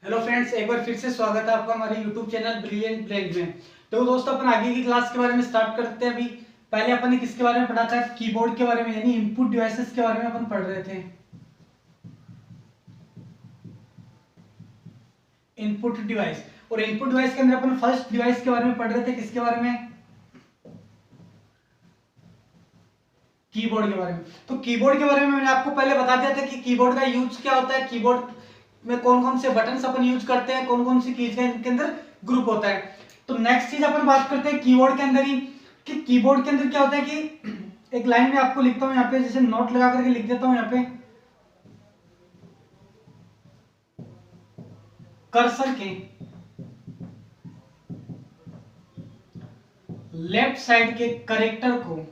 Hello friends, एक बार फिर से स्वागत है आपका हमारे यूट्यूब चैनल ब्रिलियंट ब्रेन में। तो दोस्तों, अपन आगे की क्लास के बारे में स्टार्ट करते हैं। अभी पहले अपन ने किसके बारे में पढ़ा था? कीबोर्ड के बारे में, यानी इनपुट डिवाइसेस के बारे में अपन पढ़ रहे थे। इनपुट डिवाइस, और इनपुट डिवाइस के अंदर अपन फर्स्ट डिवाइस के बारे में पढ़ रहे थे। किसके बारे में? कीबोर्ड के बारे में। तो कीबोर्ड के बारे में मैंने आपको पहले बता दिया था कि कीबोर्ड का यूज क्या होता है, कीबोर्ड में कौन कौन से बटन्स अपन यूज करते हैं, कौन कौन सी कीज का इनके अंदर ग्रुप होता है। तो नेक्स्ट चीज अपन बात करते हैं कीबोर्ड के अंदर ही, कि कीबोर्ड के अंदर क्या होता है कि एक लाइन में आपको लिखता हूं यहाँ पे, जैसे नोट लगा करके लिख देता हूं यहाँ पे। कर्सर के लेफ्ट साइड के करेक्टर को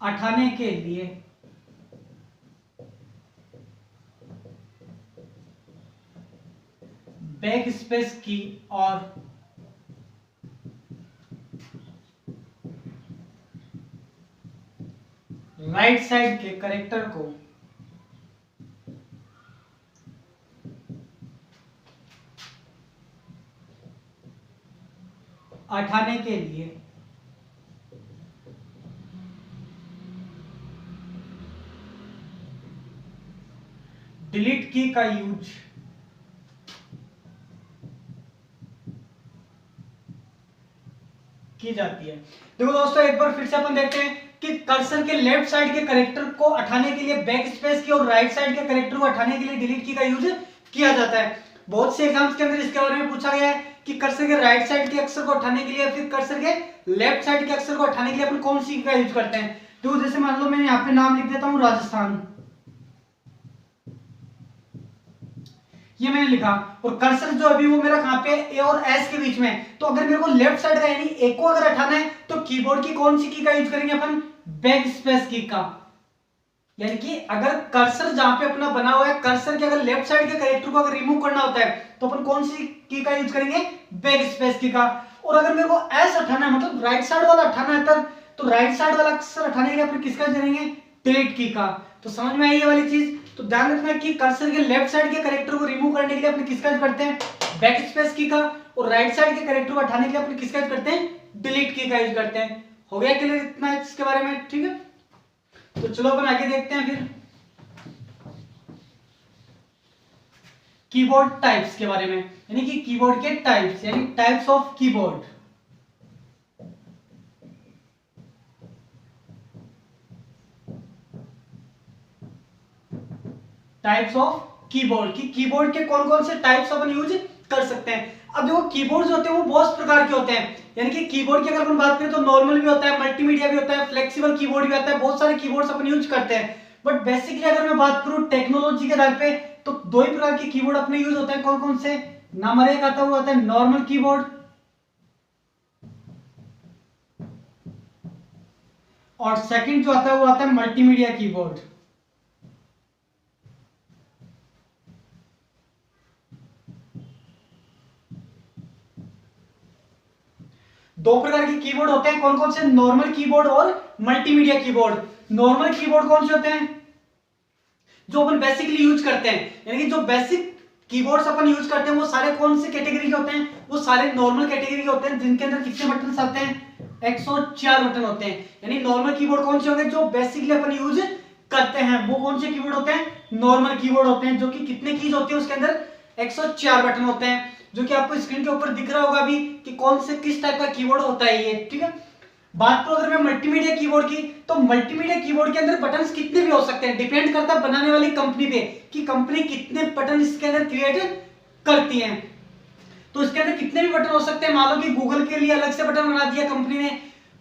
हटाने के लिए बैक स्पेस की और राइट साइड के करेक्टर को हटाने के लिए डिलीट की का यूज की जाती है। देखो दोस्तों, एक बार फिर से अपन देखते हैं कि कर्सर के लेफ्ट साइड के करेक्टर को हटाने के लिए बैक स्पेस की और राइट साइड के करेक्टर को हटाने के लिए डिलीट की का यूज किया जाता है। बहुत से एग्जाम्स के अंदर इसके बारे में पूछा गया है कि कर्सर के राइट साइड के अक्षर को हटाने के लिए, फिर कर्सर के लेफ्ट साइड के अक्षर को हटाने के लिए अपन कौन सी का यूज करते हैं। तो जैसे मान लो मैं यहाँ पे नाम लिख देता हूँ राजस्थान, ये मैंने लिखा, और कर्सर जो अभी वो मेरा कहां पे ए और एस के बीच में है। तो अगर मेरे को लेफ्ट साइड का यानी ए को अगर हटाना है तो कीबोर्ड की कौन सी की का यूज करेंगे अपन? बैक स्पेस की का। यानी कि अगर कर्सर जहां पे अपना बना हुआ है, कर्सर के अगर लेफ्ट साइड के कैरेक्टर को अगर रिमूव करना होता है तो अपन कौन सी की का यूज करेंगे? बैक स्पेस की का। और अगर मेरे को एस हटाना है, मतलब राइट साइड वाला हटाना है तब, तो राइट साइड वाला अक्षर हटाने के लिए अपन किसका यूज करेंगे? डिलीट की का। तो समझ में आई ये वाली चीज? तो ध्यान रखना कि कर्सर के लेफ्ट साइड के कैरेक्टर को रिमूव करने के लिए अपने किसका यूज करते हैं? बैक स्पेस की का। और राइट साइड के कैरेक्टर को हटाने के लिए अपने किसका यूज करते हैं? डिलीट की का यूज करते हैं। हो गया क्लियर इतना इसके बारे में? ठीक है, तो चलो अपन आगे देखते हैं फिर कीबोर्ड टाइप्स के बारे में, यानी कि कीबोर्ड के टाइप्स, यानी types of keyboard. Types of keyboard, की कीबोर्ड के कौन कौन से टाइप्स अपन यूज कर सकते हैं। अब देखो, कीबोर्ड जो होते हैं वो बहुत प्रकार के होते हैं। यानी कि कीबोर्ड की अगर अपन बात करें तो नॉर्मल भी होता है, मल्टीमीडिया भी होता है, फ्लेक्सिबल कीबोर्ड भी आता है, बहुत सारे कीबोर्ड्स अपन यूज करते हैं। बट बेसिकली अगर मैं बात करूं टेक्नोलॉजी के आधार पे, तो दो ही प्रकार के कीबोर्ड अपने यूज होते हैं। कौन कौन से? नंबर एक आता हुआ आता है नॉर्मल कीबोर्ड, और सेकंड जो आता है वो आता है मल्टीमीडिया कीबोर्ड। दो प्रकार के कीबोर्ड होते हैं। कौन कौन से? नॉर्मल कीबोर्ड और मल्टीमीडिया कीबोर्ड। नॉर्मल कीबोर्ड कौन से होते हैं? जो अपन बेसिकली यूज करते हैं, यानी कि जो बेसिक कीबोर्ड्स अपन यूज करते हैं वो सारे कौन से कैटेगरी के होते हैं? वो सारे नॉर्मल कैटेगरी के होते हैं, जिनके अंदर कितने बटन आते हैं? 104 बटन होते हैं। यानी नॉर्मल कीबोर्ड कौन से होंगे? जो बेसिकली अपन यूज करते हैं वो कौन से कीबोर्ड होते हैं? नॉर्मल कीबोर्ड होते हैं, जो कि कितने कीज होती है उसके अंदर? 104 बटन होते हैं, जो कि आपको स्क्रीन के ऊपर दिख रहा होगा अभी कि कौन से किस टाइप का कीबोर्ड होता है ये। ठीक है, बात करो अगर मैं मल्टीमीडिया कीबोर्ड की, तो मल्टीमीडिया कीबोर्ड के अंदर बटन्स कितने भी हो सकते हैं, डिपेंड करता है बनाने वाली कंपनी पे कि कंपनी कितने बटन इसके अंदर क्रिएट करती है। तो इसके अंदर कितने भी बटन हो सकते हैं। मान लो कि गूगल के लिए अलग से बटन बना दिया कंपनी ने,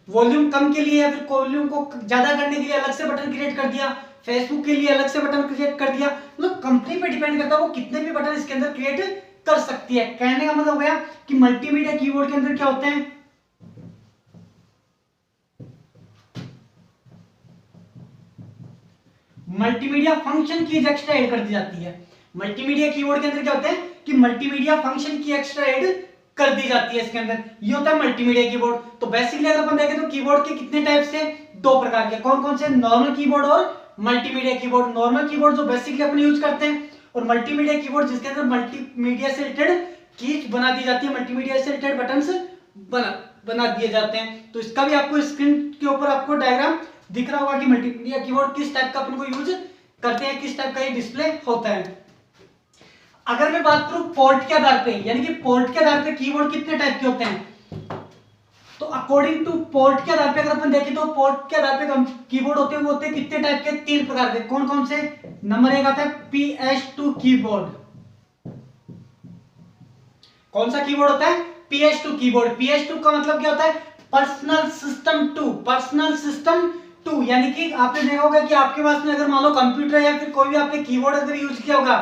वॉल्यूम कम के लिए या फिर वॉल्यूम को ज्यादा करने के लिए अलग से बटन क्रिएट कर दिया, फेसबुक के लिए अलग से बटन क्रिएट कर दिया। मतलब कंपनी पे डिपेंड करता है वो कितने भी बटन इसके अंदर क्रिएट कर सकती है। कहने का मतलब हो गया कि मल्टीमीडिया कीबोर्ड के अंदर क्या होते हैं? मल्टीमीडिया फंक्शन की एक्स्ट्रा ऐड कर दी जाती है। मल्टीमीडिया कीबोर्ड के अंदर क्या होता है कि मल्टीमीडिया फंक्शन की एक्स्ट्रा ऐड कर दी जाती है इसके अंदर। ये होता है मल्टीमीडिया कीबोर्ड। तो बेसिकली अगर अपन देखें तो कीबोर्ड के कितने टाइप्स थे? दो प्रकार के। कौन कौन से? नॉर्मल कीबोर्ड और मल्टीमीडिया कीबोर्ड। नॉर्मल कीबोर्ड जो बेसिकली अपन यूज करते हैं, और मल्टीमीडिया कीबोर्ड जिसके अंदर मल्टीमीडिया से रिलेटेड कीज बना दी जाती है, मल्टीमीडिया से रिलेटेड बटन्स बना दिए जाते हैं। तो इसका भी आपको स्क्रीन के ऊपर आपको डायग्राम दिख रहा होगा कि मल्टीमीडिया कीबोर्ड किस टाइप का अपन को यूज करते हैं, किस टाइप का ये डिस्प्ले होता है। अगर मैं बात करूं पोर्ट के आधार पे, यानी कि पोर्ट के आधार पे कीबोर्ड कितने टाइप के होते हैं, तो अकॉर्डिंग टू पोर्ट के आधार पे अगर अपन देखें तो पोर्ट के आधार पे कीबोर्ड होते हैं, वो होते हैं कितने टाइप के? 3 प्रकार के। कौन कौन से? नंबर 1 आता है PS2 कीबोर्ड। कौन सा कीबोर्ड होता है? PS2 keyboard. PS2 का मतलब क्या होता है? Personal system 2। पर्सनल सिस्टम 2 यानी कि आपने देखा होगा कि आपके पास में अगर मान लो कंप्यूटर या फिर कोई भी आपने कीबोर्ड अगर यूज किया होगा,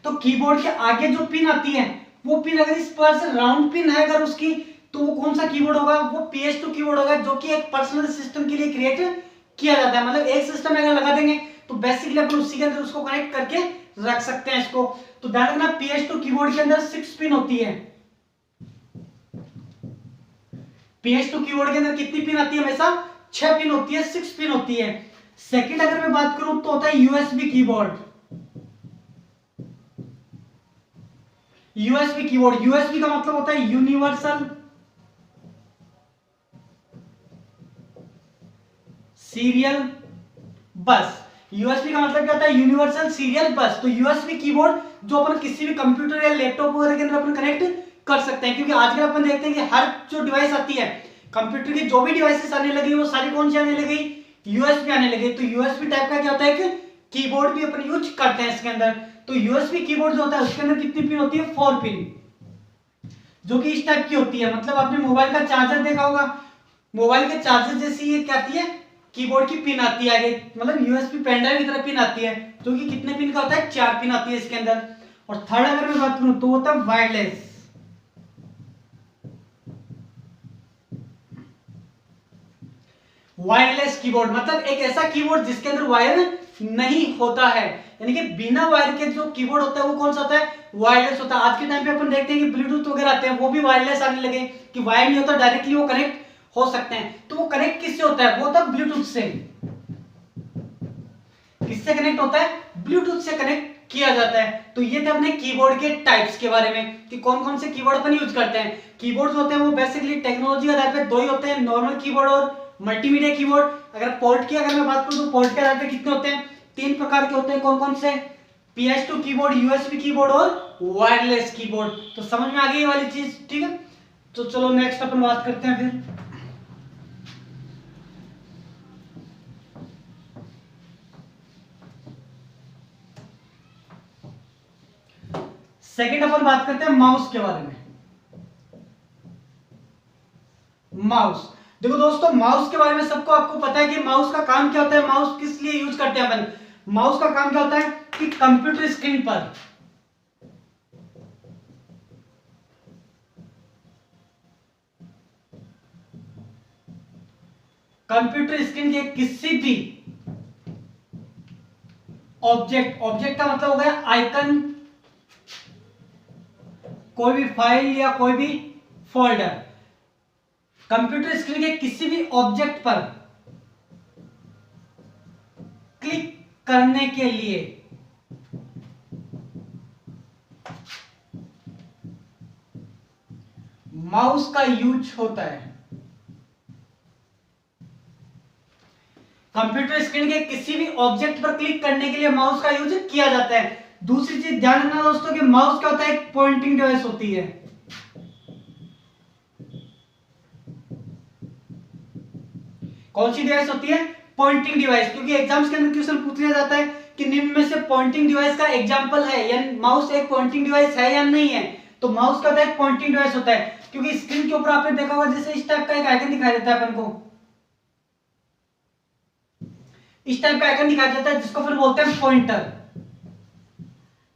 तो कीबोर्ड के आगे जो पिन आती है, वो पिन अगर इस पर से राउंड पिन है अगर उसकी, तो वो कौन सा कीबोर्ड होगा? वो PS2 कीबोर्ड होगा, जो कि एक पर्सनल सिस्टम के लिए क्रिएट किया जाता है। मतलब एक सिस्टम अगर लगा देंगे तो बेसिकली अपन उसी के अंदर उसको कनेक्ट करके रख सकते हैं इसको। तो ध्यान रखना PS2 कीबोर्ड के अंदर 6 पिन होती है। PS2 कीबोर्ड के अंदर कितनी पिन आती है? हमेशा 6 पिन होती है, 6 पिन होती है। सेकंड अगर मैं बात करूं तो होता है USB keyboard. USB keyboard, USB का मतलब होता है यूनिवर्सल सीरियल बस। USB का मतलब क्या होता है? यूनिवर्सल सीरियल बस। तो USB कीबोर्ड जो अपन किसी भी कंप्यूटर या लैपटॉप वगैरह के अंदर अपन कनेक्ट कर सकते हैं, क्योंकि आजकल अपन देखते हैं कि हर जो डिवाइस आती है, कंप्यूटर की जो भी डिवाइसेस आने लगी वो सारी कौन सी आने लगी? USB आने लगी। तो USB टाइप का क्या होता है कि कीबोर्ड भी अपन यूज करते हैं इसके अंदर। तो USB कीबोर्ड जो होता है उसके अंदर कितनी पिन होती है? 4 पिन, जो कि इस टाइप की होती है। मतलब आपने मोबाइल का चार्जर देखा होगा, मोबाइल के चार्जर जैसी ये क्या आती है? कीबोर्ड की पिन आती है आगे, मतलब USB पेन ड्राइव की तरह पिन आती है, जो कि कितने पिन का होता है? 4 पिन आती है इसके अंदर। और थर्ड अगर मैं बात करूं तो होता है वायरलेस। वायरलेस कीबोर्ड मतलब एक ऐसा कीबोर्ड जिसके अंदर वायर नहीं होता है, यानी कि बिना वायर के जो कीबोर्ड होता है वो कौन सा होता है? वायरलेस होता है। आज के टाइम पे अपन देखते हैं कि ब्लूटूथ वगैरह आते हैं, वो भी वायरलेस आने लगे, कि वायर नहीं होता, डायरेक्टली वो कनेक्ट हो सकते हैं। तो वो कनेक्ट किससे होता है? वो होता है ब्लूटूथ से। किससे कनेक्ट होता है? ब्लूटूथ से कनेक्ट किया जाता है। तो ये थे अपने कीबोर्ड के टाइप्स के बारे में, कि कौन कौन से कीबोर्ड अपन यूज करते हैं। कीबोर्ड होते हैं वो बेसिकली टेक्नोलॉजी के आधार पे 2 ही होते हैं, नॉर्मल कीबोर्ड और मल्टीमीडिया कीबोर्ड। अगर पोर्ट की अगर मैं बात करूं तो पोर्ट के आधार पे कितने होते हैं? 3 प्रकार के होते हैं। कौन कौन से? PS2 कीबोर्ड, USB कीबोर्ड और वायरलेस कीबोर्ड। तो समझ में आ गई ये वाली चीज, ठीक है। तो चलो नेक्स्ट अपन बात करते हैं फिर। सेकंड अपन बात करते हैं माउस के बारे में। माउस, देखो दोस्तों, माउस के बारे में सबको आपको पता है कि माउस का काम क्या होता है, माउस किस लिए यूज करते हैं अपन। माउस का काम क्या होता है कि कंप्यूटर स्क्रीन पर कंप्यूटर स्क्रीन के किसी भी ऑब्जेक्ट, ऑब्जेक्ट का मतलब हो गया आइकन, कोई भी फाइल या कोई भी फोल्डर, कंप्यूटर स्क्रीन के किसी भी ऑब्जेक्ट पर क्लिक करने के लिए माउस का यूज होता है। कंप्यूटर स्क्रीन के किसी भी ऑब्जेक्ट पर क्लिक करने के लिए माउस का यूज किया जाता है। दूसरी चीज ध्यान रखना दोस्तों कि माउस क्या होता है? एक पॉइंटिंग डिवाइस होती है। कौन सी डिवाइस होती है? Pointing device. क्योंकि एग्जाम्स के अंदर क्वेश्चन पूछ लिया जाता है कि निम्न में से पॉइंटिंग डिवाइस का एग्जांपल है, या माउस एक पॉइंटिंग डिवाइस है या नहीं है। तो माउस का एक पॉइंटिंग डिवाइस होता है, क्योंकि स्क्रीन के ऊपर आपने देखा होगा जैसे इस टाइप का एक आइकन दिखाई देता है अपन को, इस टाइप का आइकन दिखाई देता है जिसको फिर बोलते हैं पॉइंटर।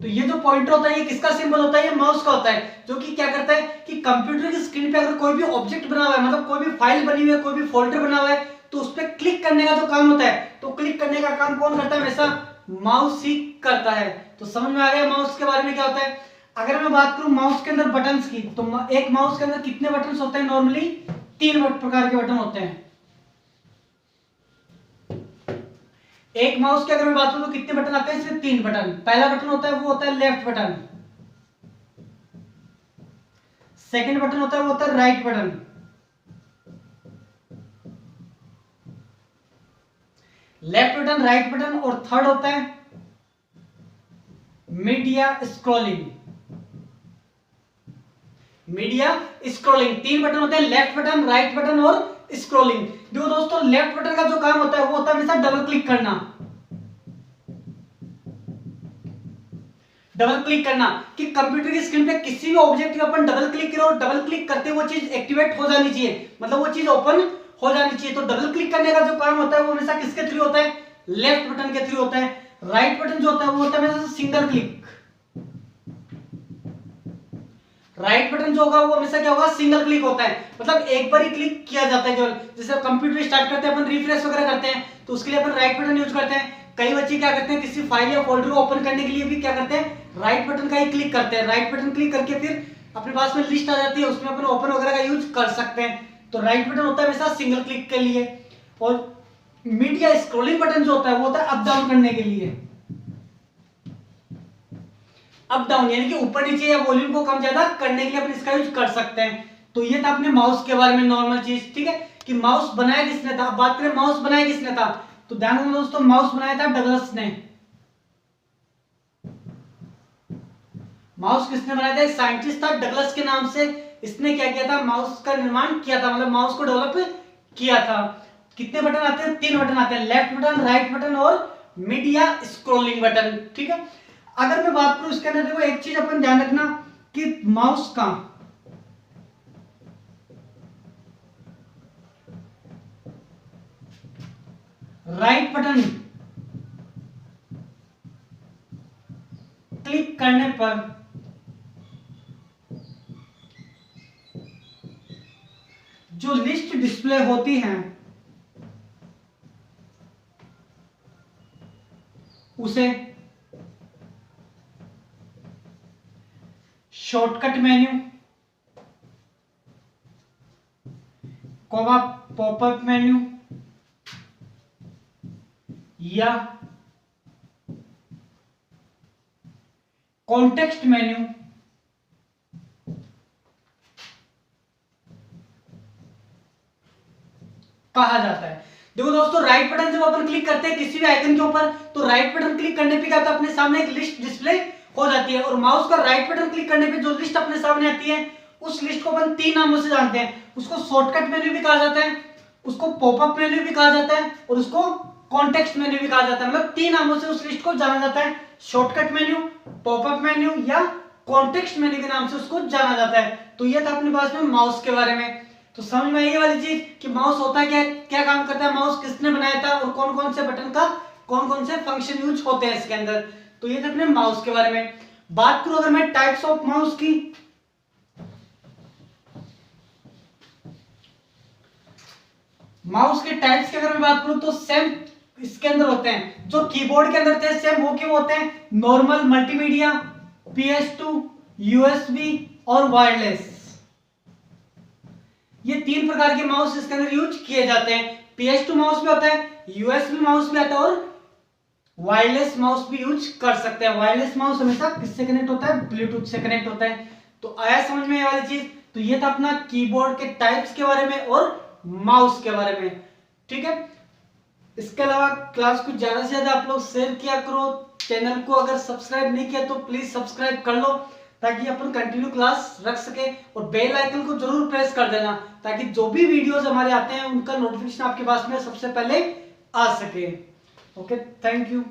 तो ये जो पॉइंटर होता है ये किसका सिंबल होता है? ये माउस का होता है, जो कि क्या करता है कि कंप्यूटर की स्क्रीन पे अगर कोई भी ऑब्जेक्ट बना हुआ है, मतलब कोई भी फाइल बनी हुई है, कोई भी फोल्डर बना हुआ है, तो उस पर क्लिक करने का जो काम होता है, तो क्लिक करने का काम कौन करता है? हमेशा माउस ही करता है। तो समझ में आ गया माउस के बारे में क्या होता है। अगर मैं बात करूं माउस के अंदर बटन्स की, तो एक माउस के अंदर कितने बटन्स होते हैं? नॉर्मली 3 प्रकार के बटन होते हैं। एक माउस की अगर मैं बात करूं तो कितने बटन आते हैं? इसमें 3 बटन। पहला बटन होता है वो होता है लेफ्ट बटन, सेकंड बटन होता है वो होता है right button, left button, right button, और थर्ड होता है media scrolling. Media scrolling 3 button होते हैं, लेफ्ट बटन, राइट बटन और स्क्रॉलिंग। देखो दोस्तों, लेफ्ट बटन का जो काम होता है वो होता है हमेशा डबल क्लिक करना। डबल क्लिक करना कि कंप्यूटर की स्क्रीन पे किसी भी ऑब्जेक्ट पे अपन डबल क्लिक करो, डबल क्लिक करते वो चीज एक्टिवेट हो जानी चाहिए, मतलब वो चीज ओपन हो जानी चाहिए। तो डबल क्लिक करने का जो काम होता है वो हमेशा किसके थ्रू होता है? लेफ्ट बटन के थ्रू होता है। राइट बटन जो होता है वो होता है हमेशा सिंगल क्लिक। राइट बटन जो होगा वो हमेशा क्या होगा? सिंगल क्लिक होता है, मतलब एक बार ही क्लिक किया जाता है केवल। जैसे कंप्यूटर स्टार्ट करते हैं अपन, रिफ्रेश वगैरह करते हैं, तो उसके लिए अपन राइट बटन यूज करते हैं। कई बच्चे क्या करते हैं, किसी फाइल या फोल्डर को ओपन करने के लिए भी क्या करते हैं? राइट बटन का ही क्लिक करते हैं। राइट बटन क्लिक करके फिर अपने पास में लिस्ट आ जाती है, उसमें अपन ओपन वगैरह का यूज कर सकते हैं। तो राइट बटन होता है हमेशा सिंगल क्लिक के लिए, और मीडिया स्क्रॉलिंग बटन जो होता है वो होता है अप डाउन करने के लिए। अप डाउन यानी कि ऊपर नीचे या वॉल्यूम को कम ज्यादा करने के लिए अपन इसका यूज कर सकते हैं। तो ये था अपने माउस के बारे में नॉर्मल चीज, ठीक है, कि माउस बनाया किसने था। अब बात करें माउस बनाया किसने था, तो ध्यान रखना दोस्तों, माउस बनाया था डगलस ने। माउस किसने बनाया था? एक साइंटिस्ट था डगलस के नाम से। इसने क्या किया था? माउस का निर्माण किया था, मतलब माउस को डेवलप किया था। कितने बटन आते हैं? 3 बटन आते हैं, लेफ्ट बटन, राइट बटन और मीडिया स्क्रॉलिंग बटन, ठीक है। अगर मैं बात करूं इसके अंदर, देखो एक चीज अपन ध्यान रखना कि माउस का राइट बटन क्लिक करने पर जो लिस्ट डिस्प्ले होती है उसे शॉर्टकट मेन्यू, पॉपअप मेन्यू या कॉन्टेक्स्ट मेन्यू कहा जाता है। देखो दोस्तों, राइट बटन जब अपन क्लिक करते हैं किसी भी आइकन के ऊपर, तो राइट बटन क्लिक करने पे क्या होता है? अपने सामने एक लिस्ट डिस्प्ले हो जाती है। और माउस का राइट बटन क्लिक करने पे जो लिस्ट अपने सामने आती है, उस लिस्ट को अपन 3 नामों से जानते हैं। उसको शॉर्टकट मेन्यू भी कहा जाता है, उसको पॉपअप मेन्यू भी कहा जाता है, और उसको कॉन्टेक्स्ट मेन्यू भी कहा जाता है। मतलब 3 नामों से उस लिस्ट को जाना जाता है। शॉर्टकट मेन्यू, पॉपअप मेन्यू या कॉन्टेक्स्ट मेन्यू के नाम से उसको जाना जाता है। तो ये था अपने पास में माउस के बारे में। तो समझ में आई ये वाली चीज कि माउस होता क्या, क्या काम करता है, माउस किसने बनाया था, और कौन कौन से बटन का कौन कौन से फंक्शन यूज होते हैं इसके अंदर। तो ये था अपने माउस के बारे में। बात करूं अगर मैं टाइप्स ऑफ माउस की, माउस के टाइप्स की अगर मैं बात करूं तो सेम इसके अंदर होते हैं जो कीबोर्ड के अंदर थे, सेम वो क्यों होते हैं? नॉर्मल, मल्टीमीडिया, PS2, USB और वायरलेस। ये 3 प्रकार के माउस इसके अंदर यूज किए जाते हैं। PS2 माउस भी होता है, USB माउस भी आता है, और वायरलेस माउस भी यूज कर सकते हैं। वायरलेस माउस हमेशा किससे कनेक्ट होता है? ब्लूटूथ से कनेक्ट होता है। तो आया समझ में ये वाली चीज। तो ये था अपना कीबोर्ड के टाइप्स के बारे में और माउस के बारे में, ठीक है। इसके अलावा क्लास को ज्यादा से ज्यादा आप लोग शेयर किया करो। चैनल को अगर सब्सक्राइब नहीं किया तो प्लीज सब्सक्राइब कर लो, ताकि अपन कंटिन्यू क्लास रख सके। और बेल आइकन को जरूर प्रेस कर देना, ताकि जो भी वीडियोस हमारे आते हैं उनका नोटिफिकेशन आपके पास में सबसे पहले आ सके। Okay, thank you.